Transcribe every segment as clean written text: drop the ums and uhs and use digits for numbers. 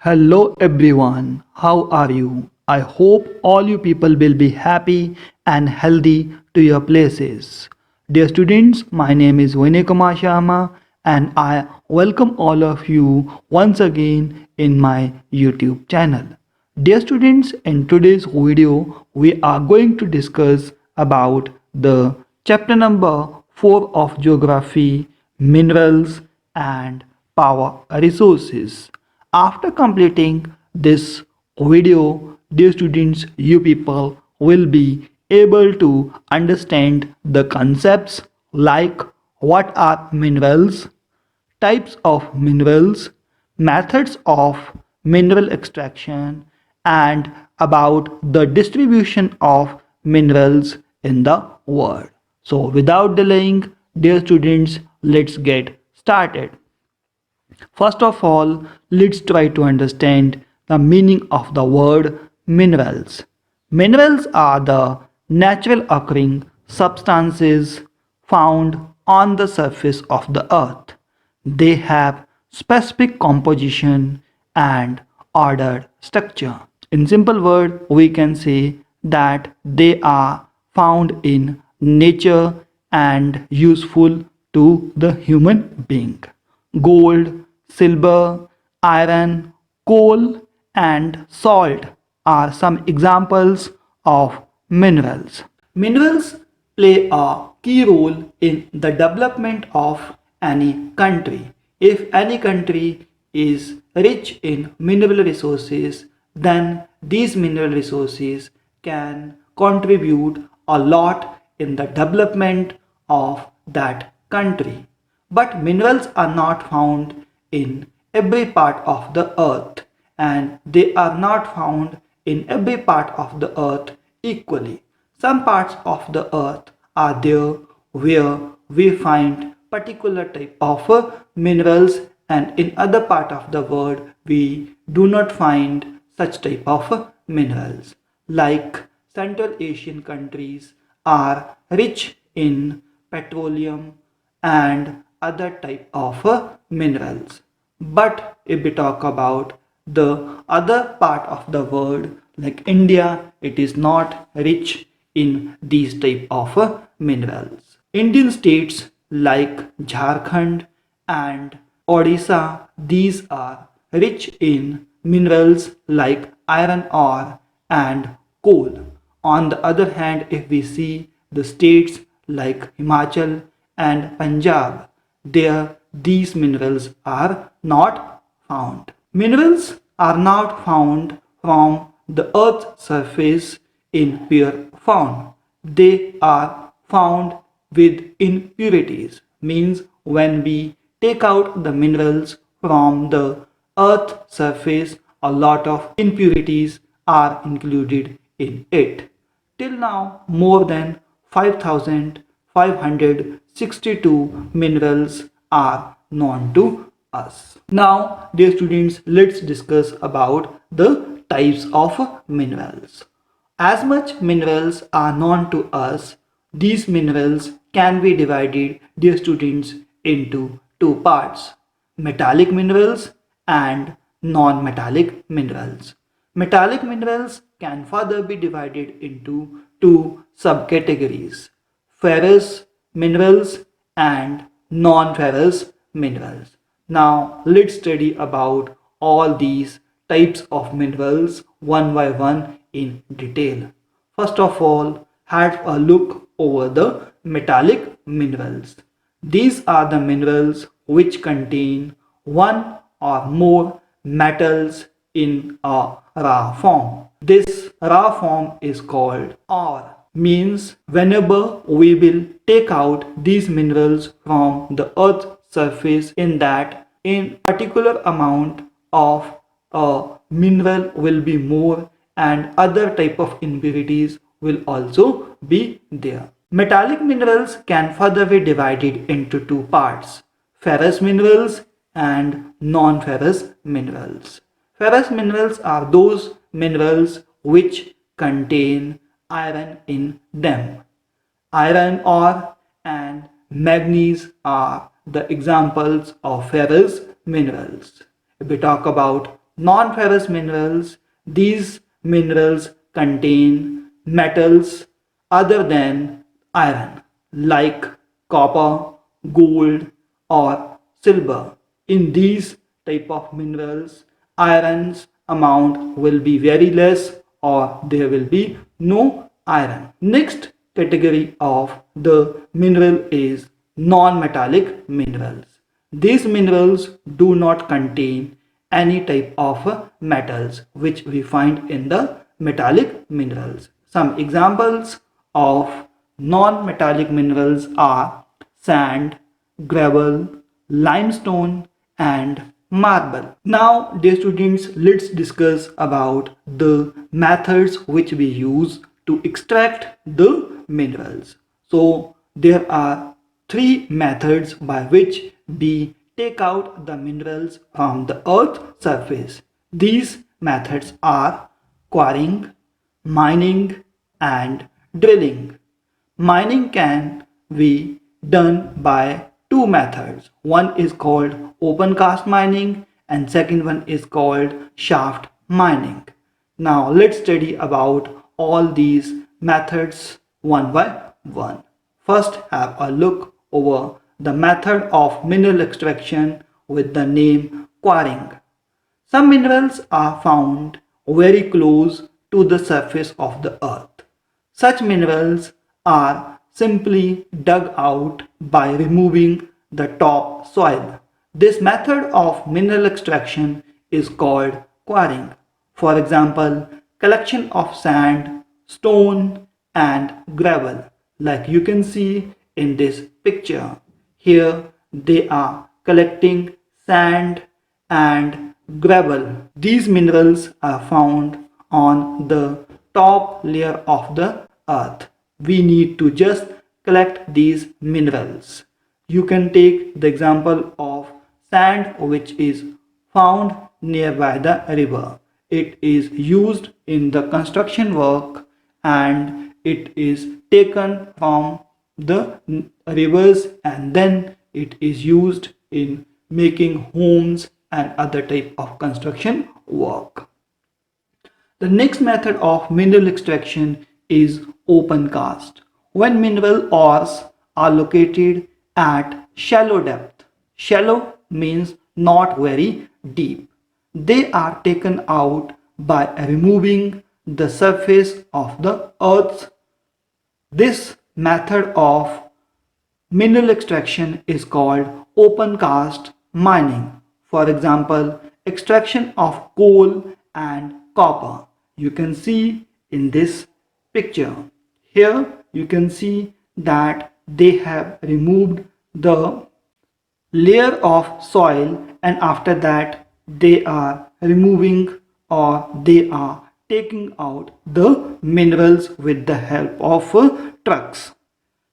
Hello everyone, how are you? I hope all you people will be happy and healthy to your places. Dear students, my name is Vinay Kumar Sharma and I welcome all of you once again in my YouTube channel. Dear students, in today's video we are going to discuss about the chapter number 4 of geography, minerals and power resources. After completing this video, dear students, you people will be able to understand the concepts like what are minerals, types of minerals, methods of mineral extraction, and about the distribution of minerals in the world. So, without delaying, dear students, let's get started. First of all, let's try to understand the meaning of the word minerals. Minerals are the natural occurring substances found on the surface of the earth. They have specific composition and ordered structure. In simple words, we can say that they are found in nature and useful to the human being. Gold, silver, iron, coal, and salt are some examples of minerals. Minerals play a key role in the development of any country. If any country is rich in mineral resources, then these mineral resources can contribute a lot in the development of that country. But minerals are not found in every part of the earth and they are not found in every part of the earth equally. Some parts of the earth are there where we find particular type of minerals and in other part of the world we do not find such type of minerals. Like Central Asian countries are rich in petroleum and other type of minerals. But if we talk about the other part of the world like India, it is not rich in these type of minerals. Indian states like Jharkhand and Odisha, these are rich in minerals like iron ore and coal. On the other hand, if we see the states like Himachal and Punjab, there these minerals are not found. Minerals are not found from the earth's surface in pure form. They are found with impurities, means when we take out the minerals from the earth surface, a lot of impurities are included in it. Till now, more than 5,562 minerals are known to us. Now, dear students, let's discuss about the types of minerals. As much minerals are known to us, these minerals can be divided, dear students, into two parts: metallic minerals and non-metallic minerals. Metallic minerals can further be divided into two subcategories: ferrous minerals and non-ferrous minerals. Now let's study about all these types of minerals one by one in detail. First of all, have a look over the metallic minerals. These are the minerals which contain one or more metals in a raw form. This raw form is called ore. Means whenever we will take out these minerals from the earth's surface, in that in particular amount of a mineral will be more and other type of impurities will also be there. Metallic minerals can further be divided into two parts: ferrous minerals and non-ferrous minerals. Ferrous minerals are those minerals which contain iron in them. Iron ore and manganese are the examples of ferrous minerals. If we talk about non-ferrous minerals. These minerals contain metals other than iron, like copper, gold, or silver. In these type of minerals, iron's amount will be very less or there will be no iron. Next category of the mineral is non-metallic minerals. These minerals do not contain any type of metals which we find in the metallic minerals. Some examples of non-metallic minerals are sand, gravel, limestone, and marble. Now, dear students, let's discuss about the methods which we use to extract the minerals. So, there are three methods by which we take out the minerals from the earth surface. These methods are quarrying, mining, and drilling. Mining can be done by two methods. One is called open cast mining and second one is called shaft mining. Now let's study about all these methods one by one. First, have a look over the method of mineral extraction with the name quarrying. Some minerals are found very close to the surface of the earth. Such minerals are simply dug out by removing the top soil. This method of mineral extraction is called quarrying. For example, collection of sand, stone, and gravel, like you can see in this picture. Here they are collecting sand and gravel. These minerals are found on the top layer of the earth. We need to just collect these minerals. You can take the example of sand which is found nearby the river. It is used in the construction work and it is taken from the rivers and then it is used in making homes and other type of construction work. The next method of mineral extraction is open cast. When mineral ores are located at shallow depth, shallow means not very deep, they are taken out by removing the surface of the earth. This method of mineral extraction is called open cast mining. For example, extraction of coal and copper. You can see in this picture. Here you can see that they have removed the layer of soil and after that they are removing or they are taking out the minerals with the help of trucks.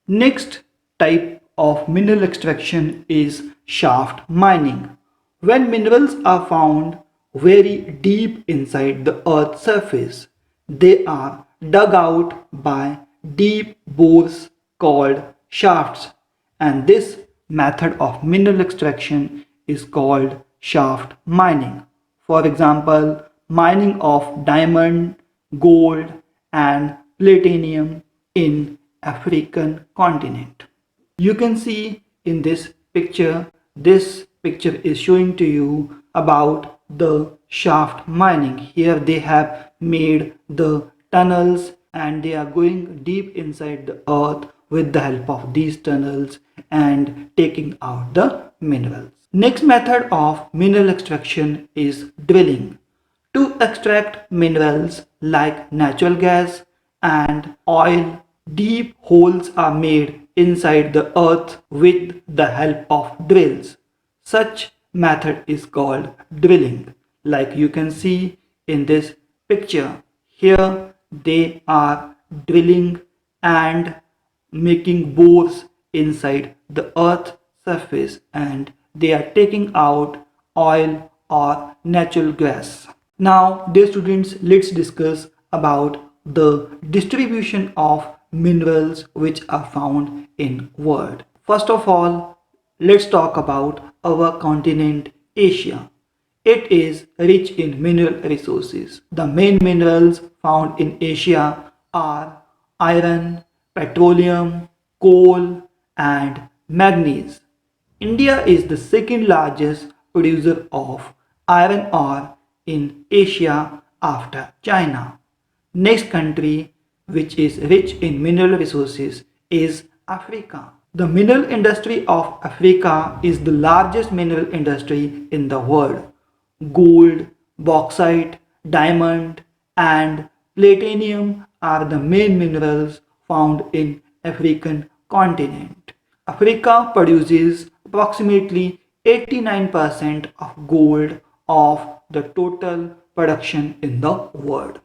Next type of mineral extraction is shaft mining. When minerals are found very deep inside the earth's surface, they are dug out by deep bores called shafts, and this method of mineral extraction is called shaft mining. For example, mining of diamond, gold, and platinum in African continent. You can see in this picture is showing to you about the shaft mining. Here they have made the tunnels and they are going deep inside the earth with the help of these tunnels and taking out the minerals. Next method of mineral extraction is drilling. To extract minerals like natural gas and oil, deep holes are made inside the earth with the help of drills. Such method is called drilling. Like you can see in this picture, here they are drilling and making bores inside the earth surface and they are taking out oil or natural gas. Now, dear students, let's discuss about the distribution of minerals which are found in world. First of all, let's talk about our continent Asia. It is rich in mineral resources. The main minerals found in Asia are iron, petroleum, coal, and manganese. India is the second largest producer of iron ore in Asia after China. Next country which is rich in mineral resources is Africa. The mineral industry of Africa is the largest mineral industry in the world. Gold, bauxite, diamond, and platinum are the main minerals found in African continent. Africa produces approximately 89% of gold of the total production in the world.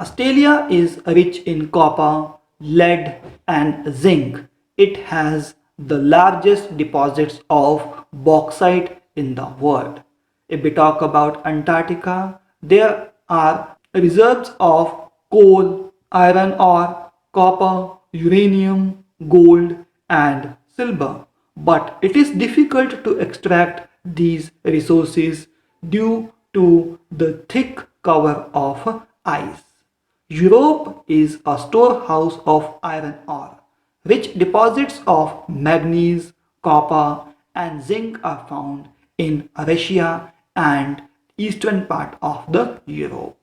Australia is rich in copper, lead, and zinc. It has the largest deposits of bauxite in the world. If we talk about Antarctica, there are reserves of coal, iron ore, copper, uranium, gold, and silver. But it is difficult to extract these resources due to the thick cover of ice. Europe is a storehouse of iron ore. Rich deposits of manganese, copper, and zinc are found in Russia and eastern part of the Europe.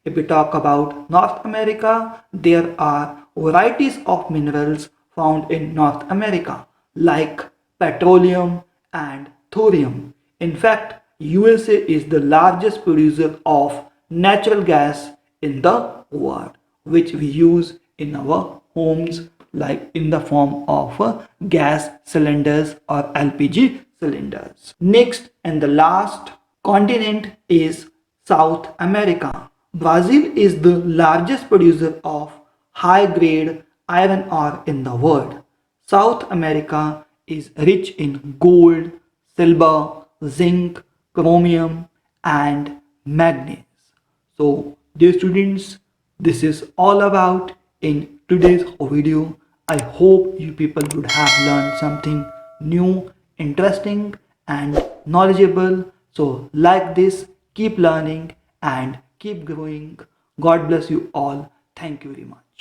If we talk about North America, there are varieties of minerals found in North America like petroleum and thorium. In fact, USA is the largest producer of natural gas in the world, which we use in our homes like in the form of gas cylinders or LPG cylinders. Next and the last continent is South America. Brazil is the largest producer of high grade iron ore in the world. South America is rich in gold, silver, zinc, chromium, and manganese. So, dear students, this is all about in today's video. I hope you people would have learned something new, interesting, and knowledgeable. So, like this, keep learning and keep growing. God bless you all. Thank you very much.